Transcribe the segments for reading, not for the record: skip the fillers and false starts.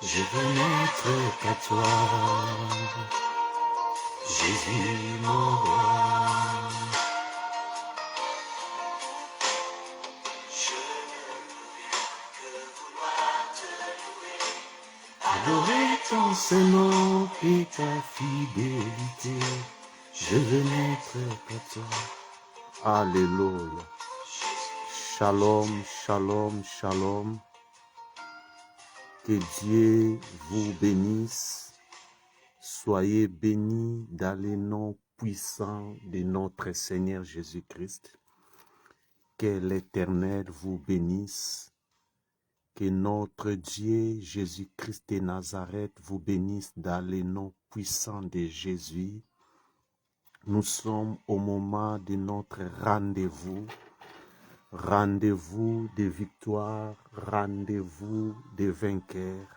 Je veux n'être qu'à toi, Jésus mon roi. Je ne viens que vouloir te louer, adorer ton saint nom et ta fidélité. Je veux n'être qu'à toi. Alléluia. Shalom, shalom, shalom. Que Dieu vous bénisse. Soyez bénis dans le nom puissant de notre Seigneur Jésus-Christ. Que l'Éternel vous bénisse. Que notre Dieu Jésus-Christ de Nazareth vous bénisse dans le nom puissant de Jésus. Nous sommes au moment de notre rendez-vous. Rendez-vous de victoire, rendez-vous de vainqueur.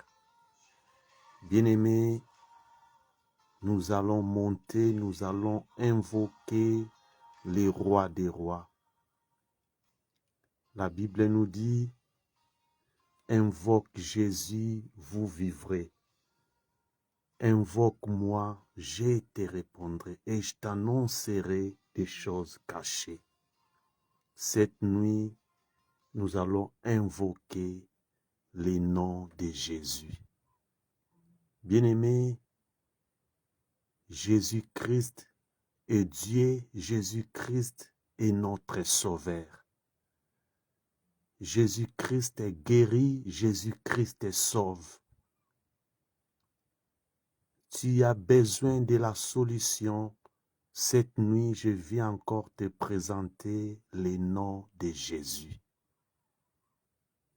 Bien-aimés, nous allons monter, nous allons invoquer les rois des rois. La Bible nous dit, invoque Jésus, vous vivrez. Invoque-moi, je te répondrai et je t'annoncerai des choses cachées. Cette nuit, nous allons invoquer les noms de Jésus. Bien-aimés, Jésus-Christ est Dieu, Jésus-Christ est notre Sauveur. Jésus-Christ est guéri, Jésus-Christ est sauve. Tu as besoin de la solution. Cette nuit, je viens encore te présenter les noms de Jésus.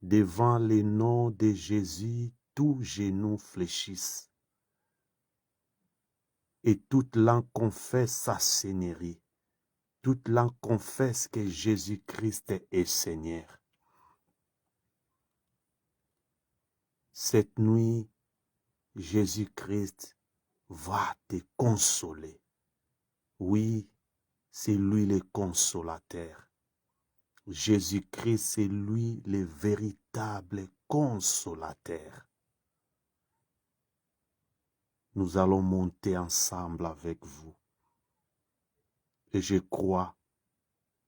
Devant les noms de Jésus, tous genoux fléchissent. Et toute langue confesse sa seigneurie. Toute langue confesse que Jésus-Christ est Seigneur. Cette nuit, Jésus-Christ va te consoler. Oui, c'est lui le consolateur. Jésus-Christ, c'est lui le véritable consolateur. Nous allons monter ensemble avec vous. Et je crois,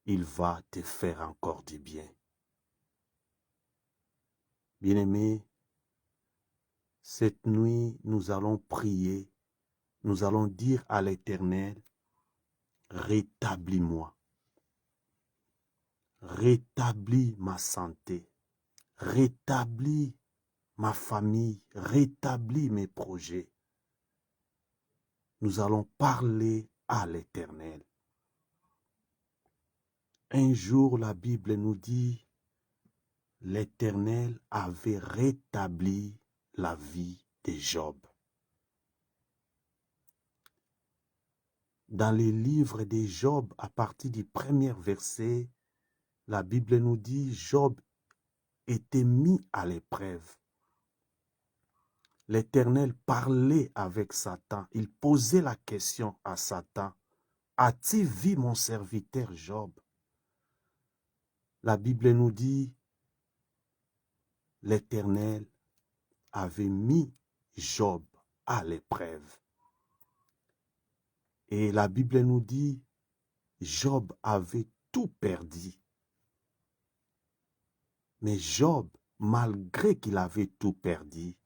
il va te faire encore du bien. Bien-aimés, cette nuit, nous allons prier. Nous allons dire à l'Éternel, rétablis-moi. Rétablis ma santé. Rétablis ma famille. Rétablis mes projets. Nous allons parler à l'Éternel. Un jour, la Bible nous dit, l'Éternel avait rétabli la vie de Job. Dans les livres de Job, à partir du premier verset, la Bible nous dit, Job était mis à l'épreuve. L'Éternel parlait avec Satan. Il posait la question à Satan, as-tu vu mon serviteur Job? La Bible nous dit, l'Éternel avait mis Job à l'épreuve. Et la Bible nous dit, Job avait tout perdu. Mais Job, malgré qu'il avait tout perdu,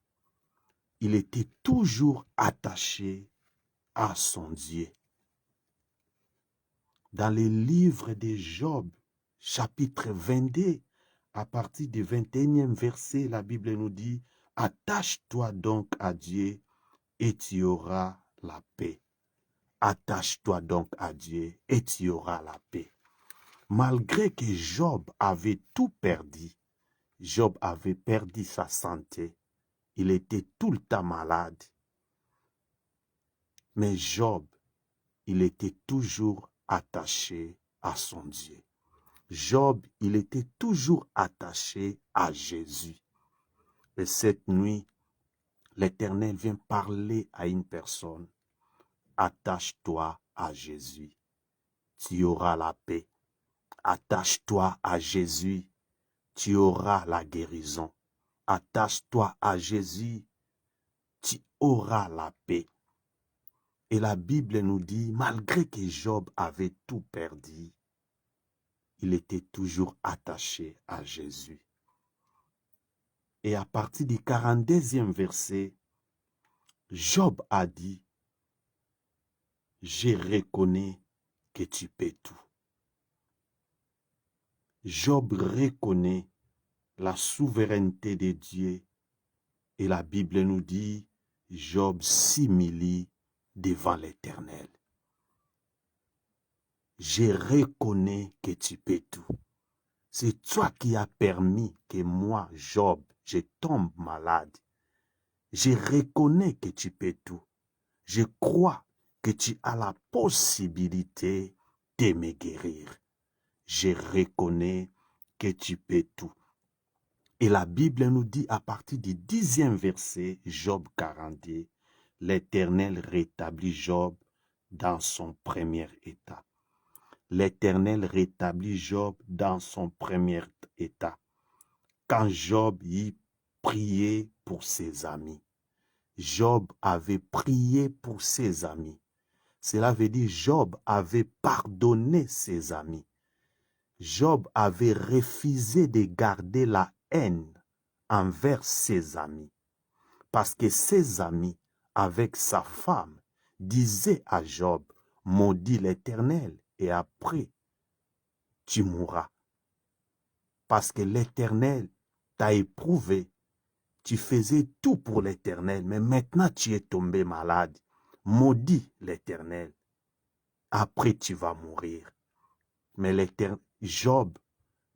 il était toujours attaché à son Dieu. Dans le livre de Job, chapitre 22, à partir du 21e verset, la Bible nous dit, « Attache-toi donc à Dieu et tu auras la paix. » Attache-toi donc à Dieu et tu auras la paix. Malgré que Job avait tout perdu, Job avait perdu sa santé, il était tout le temps malade. Mais Job, il était toujours attaché à son Dieu. Job, il était toujours attaché à Jésus. Et cette nuit, l'Éternel vient parler à une personne. Attache-toi à Jésus, tu auras la paix. Attache-toi à Jésus, tu auras la guérison. Attache-toi à Jésus, aura la paix. Et la Bible nous dit, malgré que Job avait tout perdu, il était toujours attaché à Jésus. Et à partir du 42e verset, Job a dit, je reconnais que tu peux tout. Job reconnaît la souveraineté de Dieu et la Bible nous dit, Job s'humilie devant l'Éternel. Je reconnais que tu peux tout. C'est toi qui as permis que moi, Job, je tombe malade. Je reconnais que tu peux tout. Je crois que tu as la possibilité de me guérir. Je reconnais que tu peux tout. Et la Bible nous dit à partir du 10e verset, Job 42, l'Éternel rétablit Job dans son premier état. L'Éternel rétablit Job dans son premier état. Quand Job y priait pour ses amis, Job avait prié pour ses amis. Cela veut dire Job avait pardonné ses amis. Job avait refusé de garder la haine envers ses amis. Parce que ses amis, avec sa femme, disaient à Job, maudit l'Éternel et après, tu mourras. Parce que l'Éternel t'a éprouvé. Tu faisais tout pour l'Éternel, mais maintenant tu es tombé malade. Maudit l'Éternel. Après, tu vas mourir. Mais Job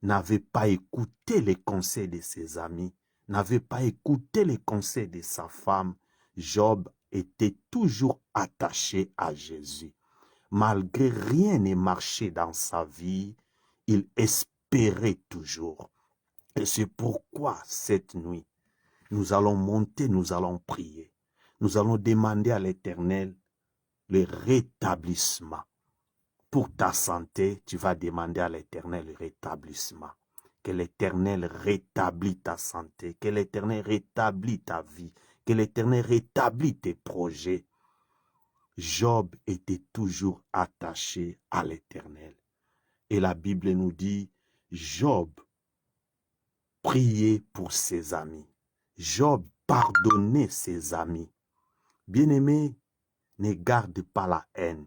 n'avait pas écouté les conseils de ses amis, n'avait pas écouté les conseils de sa femme. Job était toujours attaché à Jésus. Malgré rien ne marchait dans sa vie, il espérait toujours. Et c'est pourquoi cette nuit, nous allons monter, nous allons prier. Nous allons demander à l'Éternel le rétablissement. Pour ta santé, tu vas demander à l'Éternel le rétablissement. Que l'Éternel rétablit ta santé, que l'Éternel rétablit ta vie, que l'Éternel rétablit tes projets. Job était toujours attaché à l'Éternel. Et la Bible nous dit, Job priait pour ses amis. Job pardonnait ses amis. Bien-aimé, ne garde pas la haine.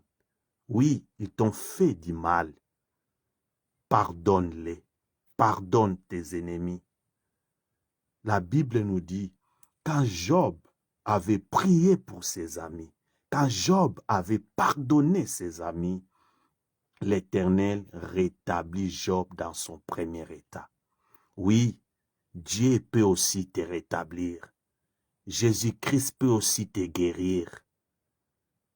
Oui, ils t'ont fait du mal. Pardonne-les. Pardonne tes ennemis. La Bible nous dit, quand Job avait prié pour ses amis, quand Job avait pardonné ses amis, l'Éternel rétablit Job dans son premier état. Oui, Dieu peut aussi te rétablir. Jésus-Christ peut aussi te guérir.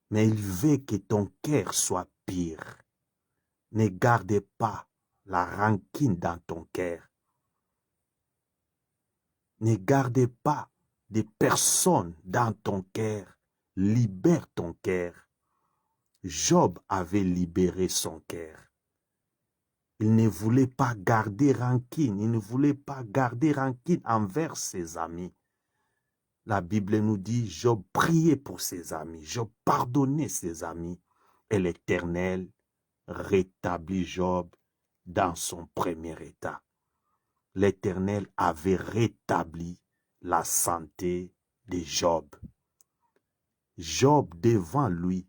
Mais il veut que ton cœur soit pur. Ne garde pas la rancune dans ton cœur. Ne garde pas des personnes dans ton cœur. Libère ton cœur. Job avait libéré son cœur. Il ne voulait pas garder rancune. Il ne voulait pas garder rancune envers ses amis. La Bible nous dit, Job priait pour ses amis. Job pardonnait ses amis. Et l'Éternel rétablit Job dans son premier état. L'Éternel avait rétabli la santé de Job. Job, devant lui,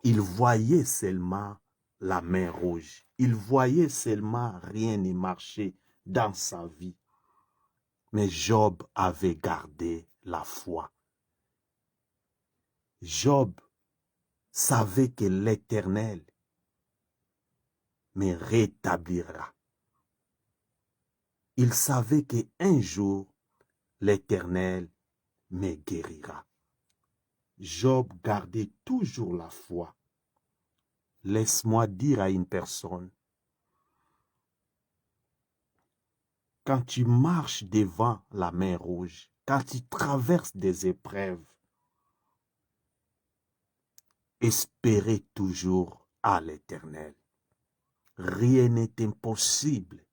il voyait seulement la main rouge. Il voyait seulement rien ne marcher dans sa vie. Mais Job avait gardé la foi. Job savait que l'Éternel me rétablira. Il savait qu'un jour, l'Éternel me guérira. Job gardait toujours la foi. Laisse-moi dire à une personne, quand tu marches devant la mer rouge, quand tu traverses des épreuves, espérez toujours à l'Éternel. Rien n'est impossible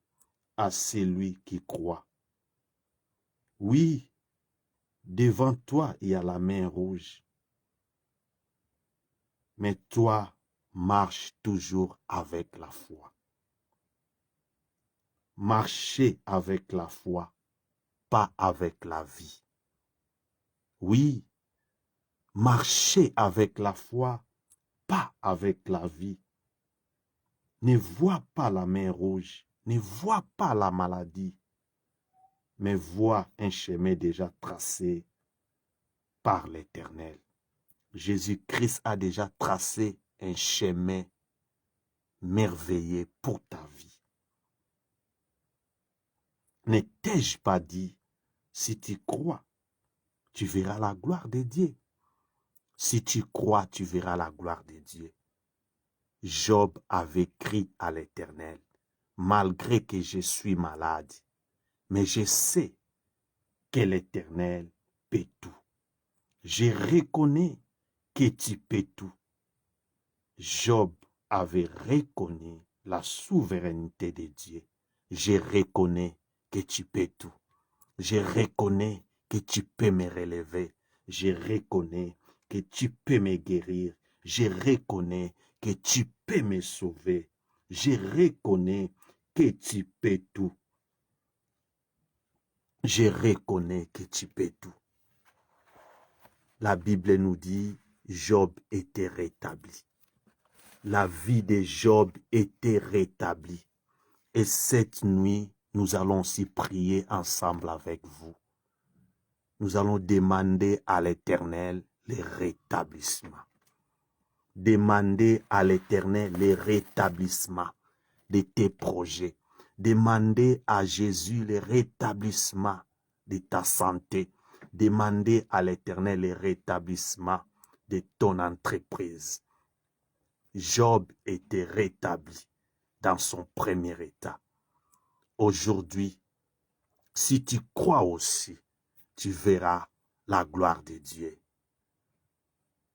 à celui qui croit. Oui, Devant toi, il y a la mer rouge. Mais toi, marche toujours avec la foi. Marchez avec la foi, pas avec la vie. Oui, marchez avec la foi, pas avec la vie. Ne vois pas la mer rouge, ne vois pas la maladie, mais vois un chemin déjà tracé par l'Éternel. Jésus-Christ a déjà tracé un chemin merveilleux pour ta vie. Ne t'ai-je pas dit, si tu crois, tu verras la gloire de Dieu. Si tu crois, tu verras la gloire de Dieu. Job avait crié à l'Éternel, malgré que je suis malade, mais je sais que l'Éternel peut tout. Je reconnais que tu peux tout. Job avait reconnu la souveraineté de Dieu. Je reconnais que tu peux tout. Je reconnais que tu peux me relever. Je reconnais que tu peux me guérir. Je reconnais que tu peux me sauver. Je reconnais que tu peux tout. Je reconnais que tu peux tout. La Bible nous dit, Job était rétabli. La vie de Job était rétablie. Et cette nuit, nous allons aussi prier ensemble avec vous. Nous allons demander à l'Éternel le rétablissement. Demander à l'Éternel le rétablissement de tes projets. Demander à Jésus le rétablissement de ta santé. Demander à l'Éternel le rétablissement de ton entreprise. Job était rétabli dans son premier état. Aujourd'hui, si tu crois aussi, tu verras la gloire de Dieu.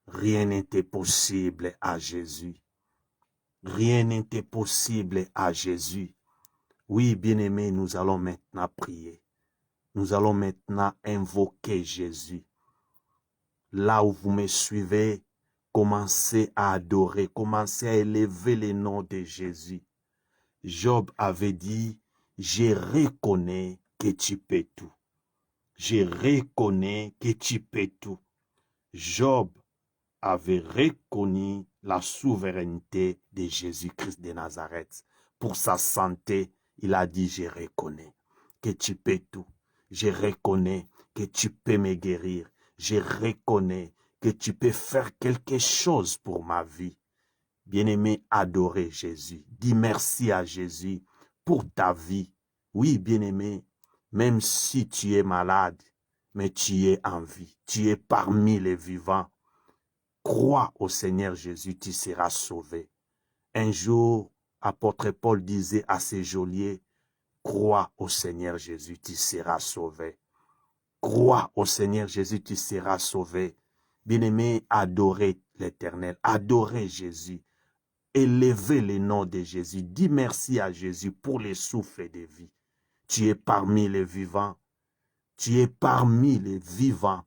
Rien n'était possible à Jésus. Rien n'était possible à Jésus. Oui, bien-aimés, nous allons maintenant prier. Nous allons maintenant invoquer Jésus. Là où vous me suivez, commencez à adorer, commencez à élever le nom de Jésus. Job avait dit, je reconnais que tu peux tout. Je reconnais que tu peux tout. Job avait reconnu la souveraineté de Jésus-Christ de Nazareth. Pour sa santé, il a dit, je reconnais que tu peux tout. Je reconnais que tu peux me guérir. Je reconnais que tu peux faire quelque chose pour ma vie. Bien-aimé, adorez Jésus. Dis merci à Jésus pour ta vie. Oui, bien-aimé, même si tu es malade, mais tu es en vie. Tu es parmi les vivants. Crois au Seigneur Jésus, tu seras sauvé. Un jour, apôtre Paul disait à ses geôliers, crois au Seigneur Jésus, tu seras sauvé. Crois au Seigneur Jésus, tu seras sauvé. Bien-aimé, adorez l'Éternel, adorez Jésus. Élevez le nom de Jésus. Dis merci à Jésus pour les souffles de vie. Tu es parmi les vivants. Tu es parmi les vivants.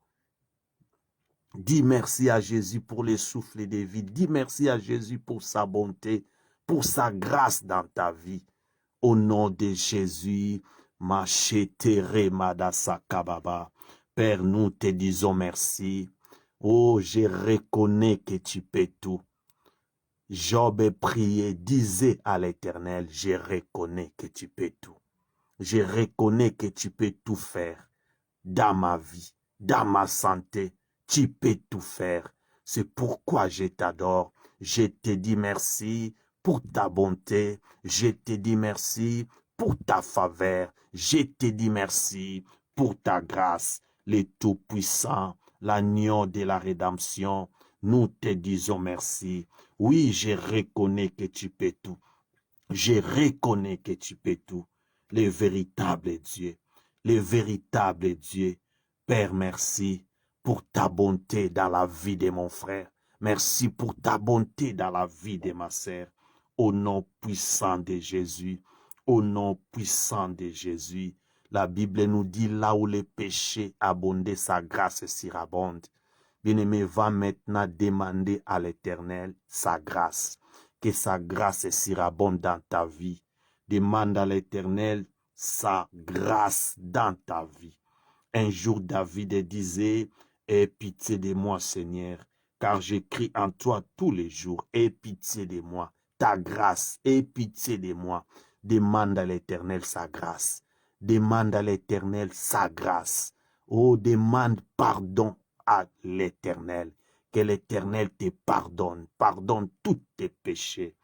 Dis merci à Jésus pour les souffles de vie. Dis merci à Jésus pour sa bonté, pour sa grâce dans ta vie. Au nom de Jésus, Machetere Madasa Kababa. Père, nous te disons merci. Oh, je reconnais que tu peux tout. Job priait, disait à l'Éternel, je reconnais que tu peux tout. Je reconnais que tu peux tout faire dans ma vie, dans ma santé. Tu peux tout faire. C'est pourquoi je t'adore. Je te dis merci pour ta bonté. Je te dis merci pour ta faveur. Je te dis merci pour ta grâce. Le Tout-Puissant, l'agneau de la rédemption, nous te disons merci. Oui, je reconnais que tu peux tout. Je reconnais que tu peux tout. Le véritable Dieu. Le véritable Dieu. Père, merci pour ta bonté dans la vie de mon frère. Merci pour ta bonté dans la vie de ma sœur. Au nom puissant de Jésus. Au nom puissant de Jésus. La Bible nous dit là où les péchés abondaient, sa grâce surabonde. Bien-aimé, va maintenant demander à l'Éternel sa grâce. Que sa grâce surabonde dans ta vie. Demande à l'Éternel sa grâce dans ta vie. Un jour, David disait, aie pitié de moi, Seigneur, car j'écris en toi tous les jours. Aie pitié de moi, ta grâce, aie pitié de moi. Demande à l'Éternel sa grâce. Demande à l'Éternel sa grâce. Oh, demande pardon à l'Éternel. Que l'Éternel te pardonne. Pardonne tous tes péchés.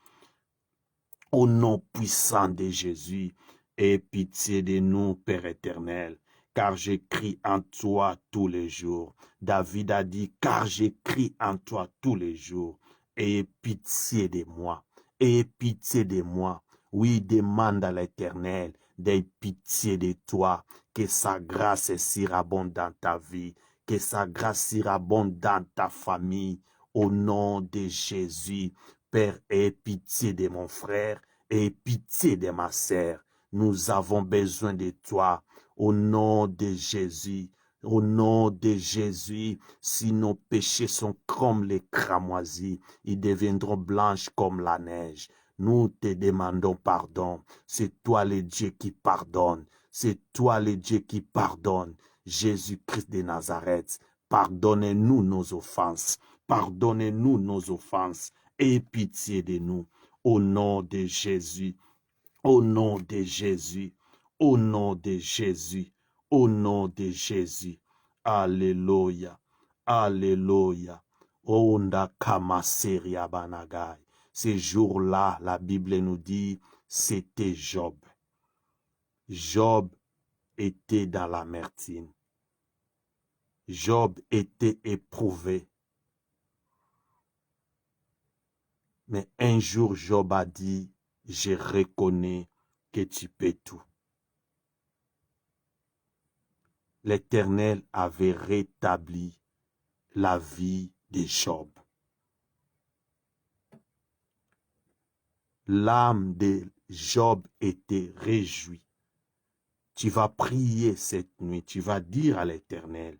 Au nom puissant de Jésus, aie pitié de nous, Père éternel, car j'écris en toi tous les jours. David a dit, car j'écris en toi tous les jours. Aie pitié de moi. Aie pitié de moi. Oui, demande à l'Éternel d'ayez pitié de toi, que sa grâce surabonde dans ta vie, que sa grâce surabonde dans ta famille. Au nom de Jésus, Père, aie pitié de mon frère, aie pitié de ma sœur. Nous avons besoin de toi. Au nom de Jésus, au nom de Jésus, si nos péchés sont comme les cramoisis, ils deviendront blanches comme la neige. Nous te demandons pardon. C'est toi le Dieu qui pardonne. C'est toi le Dieu qui pardonne. Jésus-Christ de Nazareth, pardonnez-nous nos offenses. Pardonnez-nous nos offenses. Aie pitié de nous. Au nom de Jésus. Au nom de Jésus. Au nom de Jésus. Au nom de Jésus. Alléluia. Alléluia. Onda kamaseria banagai. Ces jours-là, la Bible nous dit, c'était Job. Job était dans l'amertume. Job était éprouvé. Mais un jour, Job a dit, je reconnais que tu peux tout. L'Éternel avait rétabli la vie de Job. L'âme de Job était réjouie. Tu vas prier cette nuit, tu vas dire à l'Éternel,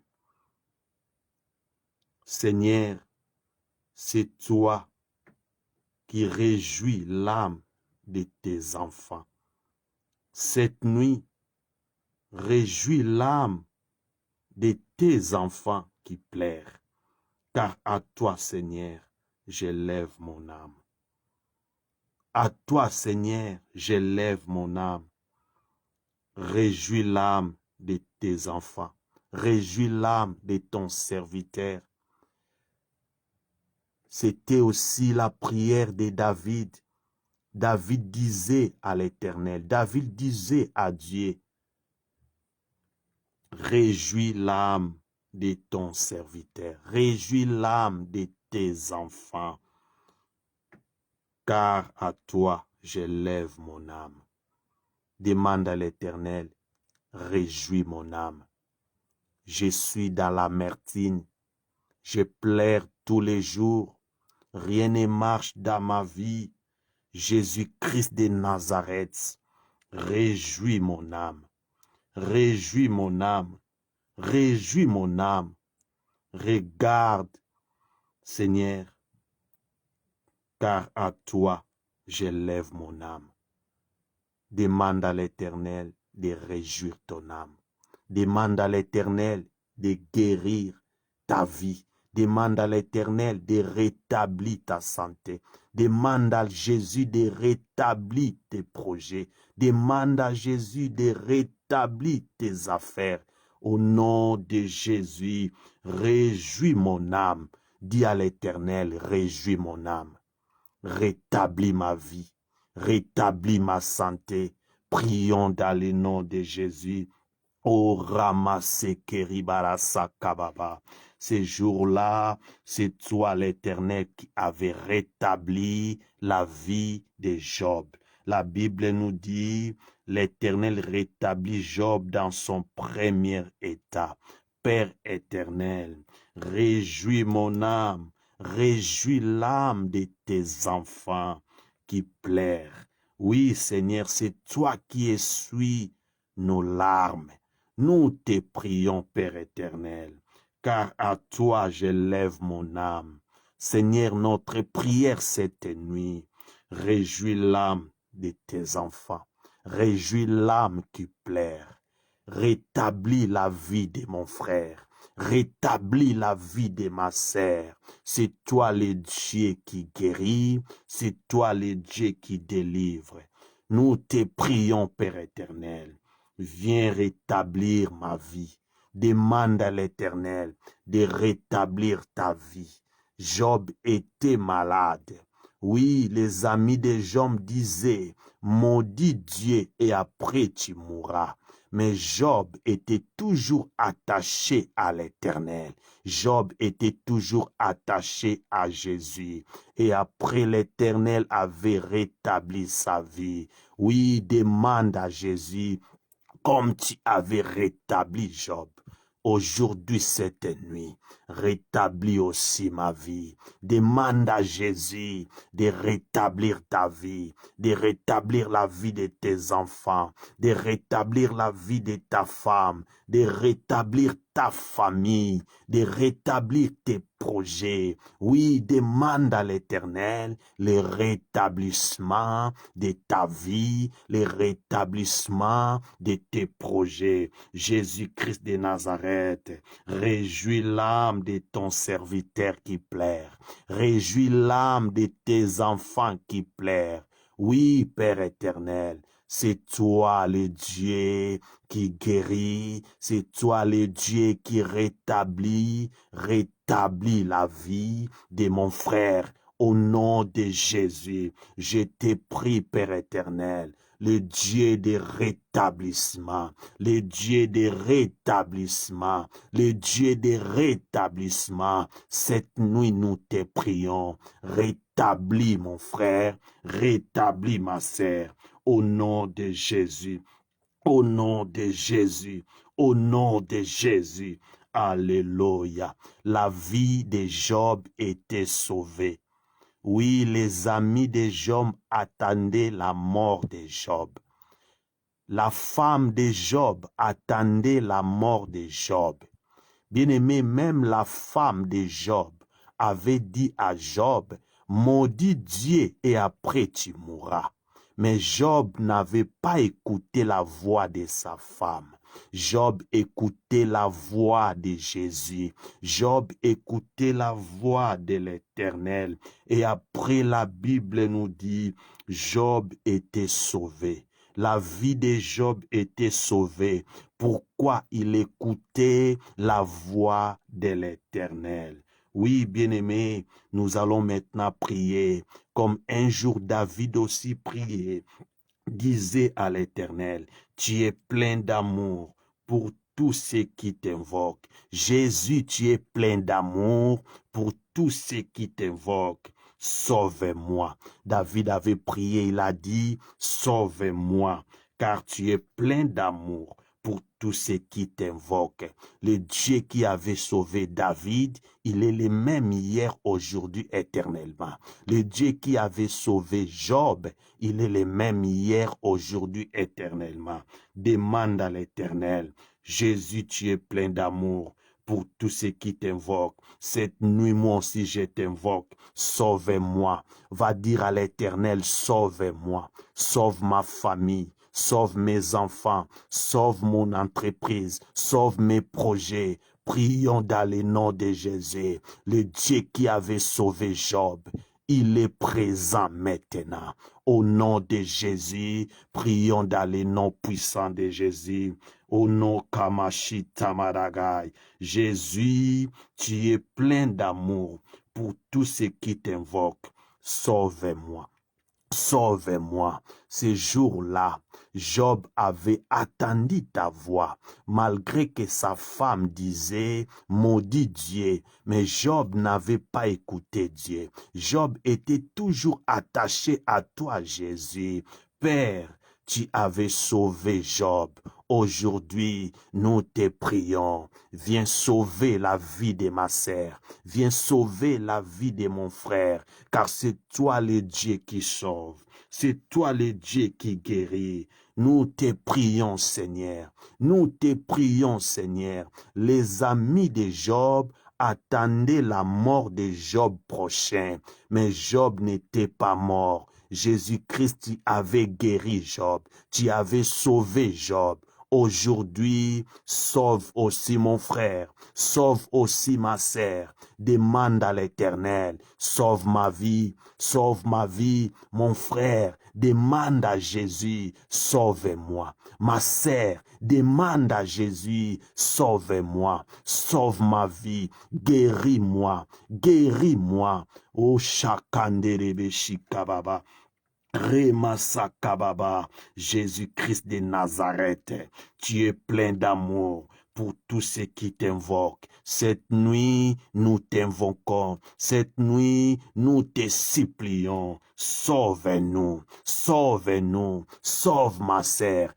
Seigneur, c'est toi qui réjouis l'âme de tes enfants. Cette nuit, réjouis l'âme de tes enfants qui pleurent, car à toi, Seigneur, j'élève mon âme. À toi, Seigneur, j'élève mon âme. Réjouis l'âme de tes enfants. Réjouis l'âme de ton serviteur. C'était aussi la prière de David. David disait à l'Éternel, David disait à Dieu, réjouis l'âme de ton serviteur. Réjouis l'âme de tes enfants. Car à toi, j'élève mon âme. Demande à l'Éternel, réjouis mon âme. Je suis dans l'amertume, je pleure tous les jours, rien ne marche dans ma vie. Jésus-Christ de Nazareth, réjouis mon âme, réjouis mon âme, réjouis mon âme. Regarde, Seigneur, car à toi, j'élève mon âme. Demande à l'Éternel de réjouir ton âme. Demande à l'Éternel de guérir ta vie. Demande à l'Éternel de rétablir ta santé. Demande à Jésus de rétablir tes projets. Demande à Jésus de rétablir tes affaires. Au nom de Jésus, réjouis mon âme. Dis à l'Éternel, réjouis mon âme. Rétablis ma vie. Rétablis ma santé. Prions dans le nom de Jésus. Oh, ramassez Keribarasa Kababa. Ces jours-là, c'est toi l'Éternel qui avait rétabli la vie de Job. La Bible nous dit, l'Éternel rétablit Job dans son premier état. Père éternel, réjouis mon âme, réjouis l'âme de tes enfants qui pleurent. Oui, Seigneur, c'est toi qui essuies nos larmes. Nous te prions, Père éternel, car à toi j'élève mon âme. Seigneur, notre prière cette nuit, réjouis l'âme de tes enfants, réjouis l'âme qui pleure, rétablis la vie de mon frère, rétablis la vie de ma sœur. C'est toi le Dieu qui guérit, c'est toi le Dieu qui délivre. Nous te prions, Père éternel, viens rétablir ma vie. Demande à l'Éternel de rétablir ta vie. Job était malade. Oui, les amis de Job disaient, maudit Dieu et après tu mourras. Mais Job était toujours attaché à l'Éternel. Job était toujours attaché à Jésus. Et après l'Éternel avait rétabli sa vie. Oui, demande à Jésus, comme tu avais rétabli Job. Aujourd'hui, cette nuit, rétablis aussi ma vie. Demande à Jésus de rétablir ta vie, de rétablir la vie de tes enfants, de rétablir la vie de ta femme, de rétablir ta famille, de rétablir tes projets. Oui, demande à l'Éternel le rétablissement de ta vie, le rétablissement de tes projets. Jésus-Christ de Nazareth, réjouis l'âme de ton serviteur qui pleure. Réjouis l'âme de tes enfants qui pleurent. Oui, Père éternel, c'est toi le Dieu qui guérit, c'est toi le Dieu qui rétablit la vie de mon frère. Au nom de Jésus, je te prie, Père éternel, le Dieu de rétablissement, le Dieu de rétablissement, le Dieu de rétablissement. Cette nuit, nous te prions, rétablis mon frère, rétablis ma sœur, au nom de Jésus, au nom de Jésus, au nom de Jésus. Alléluia. La vie de Job était sauvée. Oui, les amis de Job attendaient la mort de Job. La femme de Job attendait la mort de Job. Bien-aimé, même la femme de Job avait dit à Job, maudit Dieu et après tu mourras. Mais Job n'avait pas écouté la voix de sa femme. Job écoutait la voix de Jésus. Job écoutait la voix de l'Éternel. Et après, la Bible nous dit, Job était sauvé. La vie de Job était sauvée. Pourquoi il écoutait la voix de l'Éternel? Oui, bien-aimé, nous allons maintenant prier, comme un jour David aussi priait, disait à l'Éternel, tu es plein d'amour pour tous ceux qui t'invoquent. Jésus, tu es plein d'amour pour tous ceux qui t'invoquent. Sauve-moi. David avait prié, il a dit, sauve-moi, car tu es plein d'amour pour tous ceux qui t'invoquent. Le Dieu qui avait sauvé David, il est le même hier, aujourd'hui, éternellement. Le Dieu qui avait sauvé Job, il est le même hier, aujourd'hui, éternellement. Demande à l'Éternel, Jésus, tu es plein d'amour pour tous ceux qui t'invoquent. Cette nuit, moi aussi, je t'invoque. Sauve-moi. Va dire à l'Éternel, sauve-moi. Sauve ma famille. Sauve mes enfants, sauve mon entreprise, sauve mes projets. Prions dans le nom de Jésus, le Dieu qui avait sauvé Job. Il est présent maintenant. Au nom de Jésus, prions dans le nom puissant de Jésus. Au nom Kamashi Tamaragai. Jésus, tu es plein d'amour pour tous ceux qui t'invoquent. Sauve-moi. Sauve-moi. Ce jour-là, Job avait attendu ta voix, malgré que sa femme disait, maudit Dieu. Mais Job n'avait pas écouté Dieu. Job était toujours attaché à toi, Jésus. Père, tu avais sauvé Job. Aujourd'hui, nous te prions. Viens sauver la vie de ma sœur. Viens sauver la vie de mon frère. Car c'est toi le Dieu qui sauve. C'est toi le Dieu qui guérit. Nous te prions, Seigneur. Nous te prions, Seigneur. Les amis de Job attendaient la mort de Job prochain. Mais Job n'était pas mort. Jésus-Christ, tu avais guéri Job. Tu avais sauvé Job. Aujourd'hui, sauve aussi mon frère, sauve aussi ma sœur. Demande à l'Éternel, sauve ma vie, mon frère. Demande à Jésus, sauve-moi. Ma sœur, demande à Jésus, sauve-moi, sauve ma vie, guéris-moi, guéris-moi. Oh, Shakanderebe Shikababa. Remasakababa, Jésus-Christ de Nazareth, tu es plein d'amour pour tous ceux qui t'invoquent. Cette nuit, nous t'invoquons. Cette nuit, nous te supplions. Sauve-nous, sauve-nous, sauve ma sœur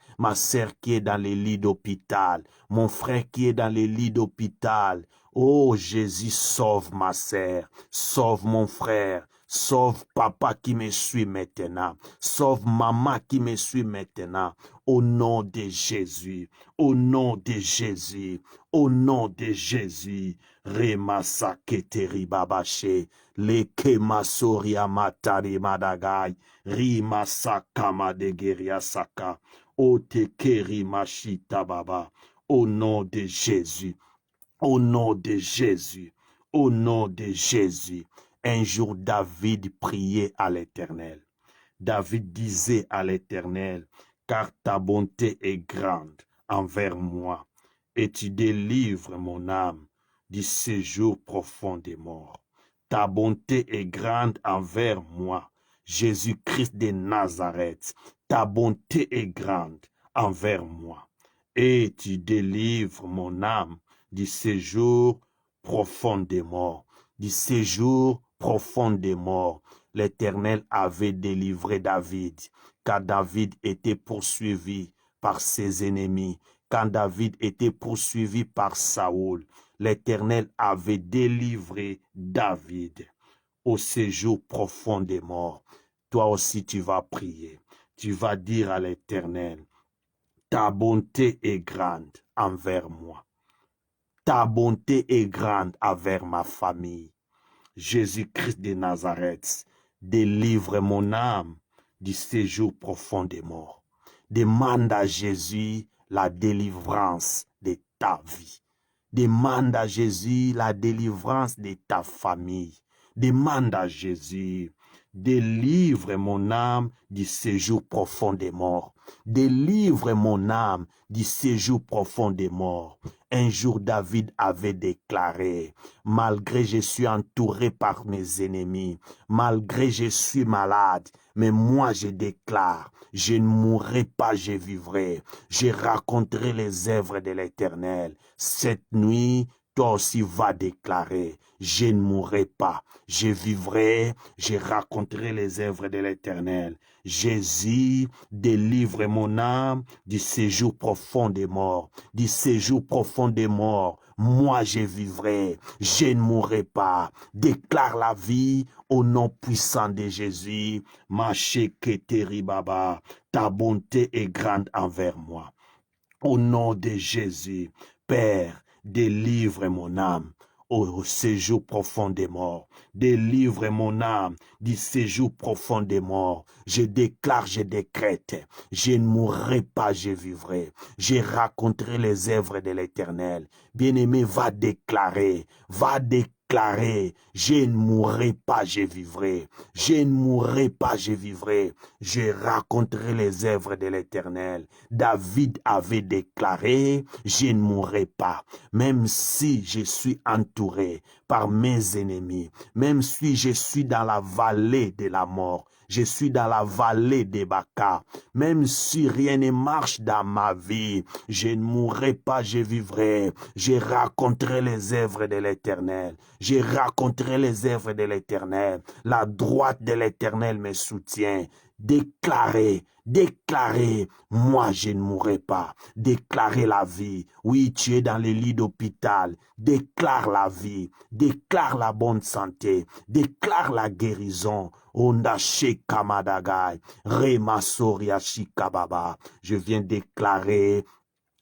qui est dans les lits d'hôpital, mon frère qui est dans les lits d'hôpital. Oh Jésus, sauve ma sœur, sauve mon frère. Sauve papa qui me suit maintenant. Sauve maman qui me suit maintenant. Au nom de Jésus. Au nom de Jésus. Au nom de Jésus. Remasa keteri babache. Leke masoria matari madagai. Rimasa kama de geria saka. Otekeri machita baba. Au nom de Jésus. Au nom de Jésus. Au nom de Jésus. Un jour, David priait à l'Éternel. David disait à l'Éternel, car ta bonté est grande envers moi, et tu délivres mon âme du séjour profond des morts. Ta bonté est grande envers moi, Jésus-Christ de Nazareth. Ta bonté est grande envers moi, et tu délivres mon âme du séjour profond des morts. Du séjour profond des morts, l'Éternel avait délivré David, car David était poursuivi par ses ennemis, quand David était poursuivi par Saoul, l'Éternel avait délivré David au séjour profond des morts. Toi aussi tu vas prier, tu vas dire à l'Éternel, ta bonté est grande envers moi. Ta bonté est grande envers ma famille. Jésus-Christ de Nazareth, délivre mon âme du séjour profond des morts. Demande à Jésus la délivrance de ta vie. Demande à Jésus la délivrance de ta famille. Demande à Jésus, délivre mon âme du séjour profond des morts. Délivre mon âme du séjour profond des morts. Un jour, David avait déclaré, malgré je suis entouré par mes ennemis, malgré je suis malade, mais moi je déclare, je ne mourrai pas, je vivrai. Je raconterai les œuvres de l'Éternel. Cette nuit, toi aussi vas déclarer, je ne mourrai pas, je vivrai, je raconterai les œuvres de l'Éternel. Jésus, délivre mon âme du séjour profond des morts, du séjour profond des morts. Moi, je vivrai, je ne mourrai pas. Déclare la vie au nom puissant de Jésus. Macheketeri baba, ta bonté est grande envers moi. Au nom de Jésus, Père, délivre mon âme au séjour profond des morts. Délivre mon âme du séjour profond des morts. Je déclare, je décrète, je ne mourrai pas, je vivrai. Je raconterai les œuvres de l'Éternel. Bien-aimé, va déclarer, je ne mourrai pas, je vivrai. Je ne mourrai pas, je vivrai. Je raconterai les œuvres de l'Éternel. David avait déclaré, je ne mourrai pas. Même si je suis entouré par mes ennemis, même si je suis dans la vallée de la mort, je suis dans la vallée des Baka. Même si rien ne marche dans ma vie, je ne mourrai pas, je vivrai. Je raconterai les œuvres de l'Éternel. Je raconterai les œuvres de l'Éternel. La droite de l'Éternel me soutient. Déclarez, Déclarer, moi je ne mourrai pas. Déclarer la vie. Oui, tu es dans les lits d'hôpital. Déclare la vie. Déclare la bonne santé. Déclare la guérison. Onda Shekamadagai. Rema Soria Shikababa. Je viens déclarer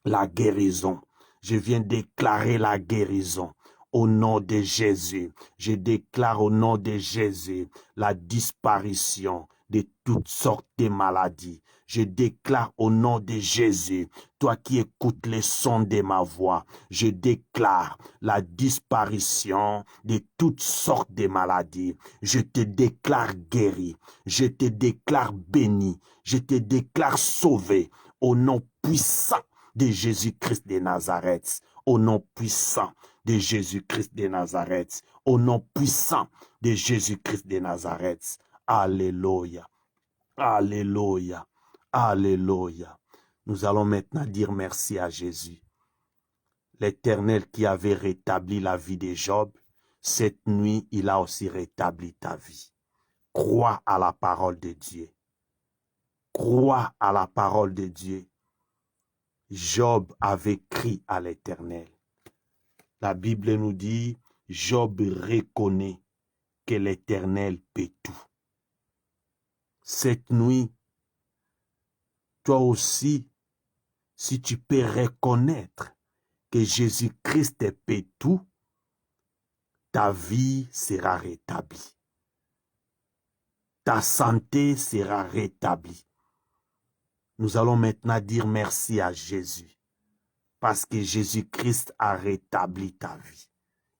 la guérison. Je viens déclarer la guérison. Au nom de Jésus, je déclare au nom de Jésus la disparition de toutes sortes de maladies. Je déclare au nom de Jésus, toi qui écoutes les sons de ma voix, je déclare la disparition de toutes sortes de maladies. Je te déclare guéri, je te déclare béni, je te déclare sauvé au nom puissant de Jésus-Christ de Nazareth, au nom puissant de Jésus-Christ de Nazareth, au nom puissant de Jésus-Christ de Nazareth. Alléluia, alléluia, alléluia. Nous allons maintenant dire merci à Jésus. L'Éternel qui avait rétabli la vie de Job, cette nuit, il a aussi rétabli ta vie. Crois à la parole de Dieu. Crois à la parole de Dieu. Job avait crié à l'Éternel. La Bible nous dit, Job reconnaît que l'Éternel peut tout. Cette nuit, toi aussi, si tu peux reconnaître que Jésus-Christ peut tout, ta vie sera rétablie. Ta santé sera rétablie. Nous allons maintenant dire merci à Jésus, parce que Jésus-Christ a rétabli ta vie.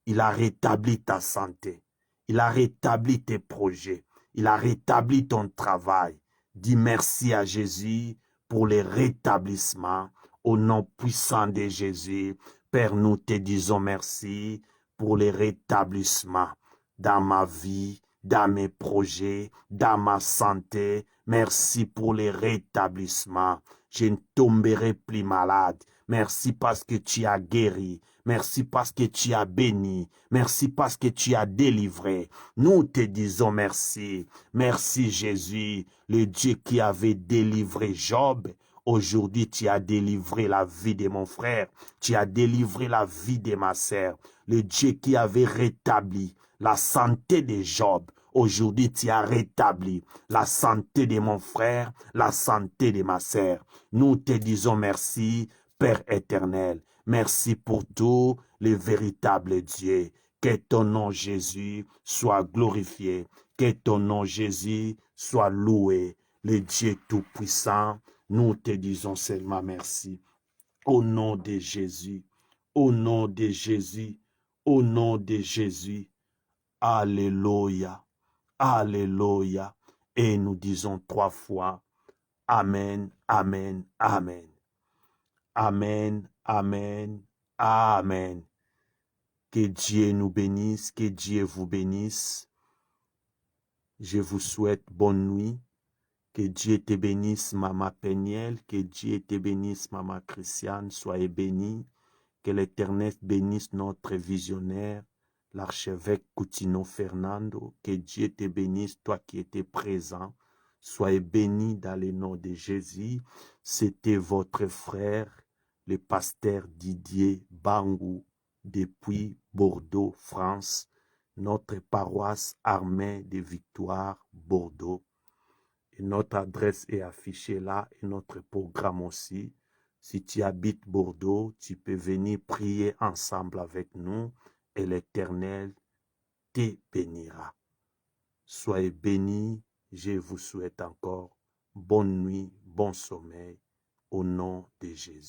Il a rétabli ta santé. Il a rétabli tes projets. Il a rétabli ton travail. Dis merci à Jésus pour le rétablissement. Au nom puissant de Jésus, Père, nous te disons merci pour le rétablissement dans ma vie, dans mes projets, dans ma santé. Merci pour le rétablissement. Je ne tomberai plus malade. Merci parce que tu as guéri. Merci parce que tu as béni. Merci parce que tu as délivré. Nous te disons merci. Merci Jésus, le Dieu qui avait délivré Job. Aujourd'hui, tu as délivré la vie de mon frère. Tu as délivré la vie de ma sœur. Le Dieu qui avait rétabli la santé de Job. Aujourd'hui, tu as rétabli la santé de mon frère, la santé de ma sœur. Nous te disons merci, Père éternel. Merci pour tout, le véritable Dieu. Que ton nom, Jésus, soit glorifié. Que ton nom, Jésus, soit loué. Le Dieu Tout-Puissant, nous te disons seulement merci. Au nom de Jésus, au nom de Jésus, au nom de Jésus. Alléluia, alléluia. Et nous disons 3 fois, Amen, Amen, Amen. Amen, Amen, Amen. Que Dieu nous bénisse, que Dieu vous bénisse. Je vous souhaite bonne nuit. Que Dieu te bénisse, Maman Péniel. Que Dieu te bénisse, Maman Christiane. Soyez bénis. Que l'Éternel bénisse notre visionnaire, l'archevêque Coutinho Fernando. Que Dieu te bénisse, toi qui étais présent. Soyez bénis dans le nom de Jésus. C'était votre frère, le pasteur Didier Bangou, depuis Bordeaux, France, notre paroisse Armée de Victoire, Bordeaux. Et notre adresse est affichée là et notre programme aussi. Si tu habites Bordeaux, tu peux venir prier ensemble avec nous et l'Éternel te bénira. Soyez bénis, je vous souhaite encore bonne nuit, bon sommeil, au nom de Jésus.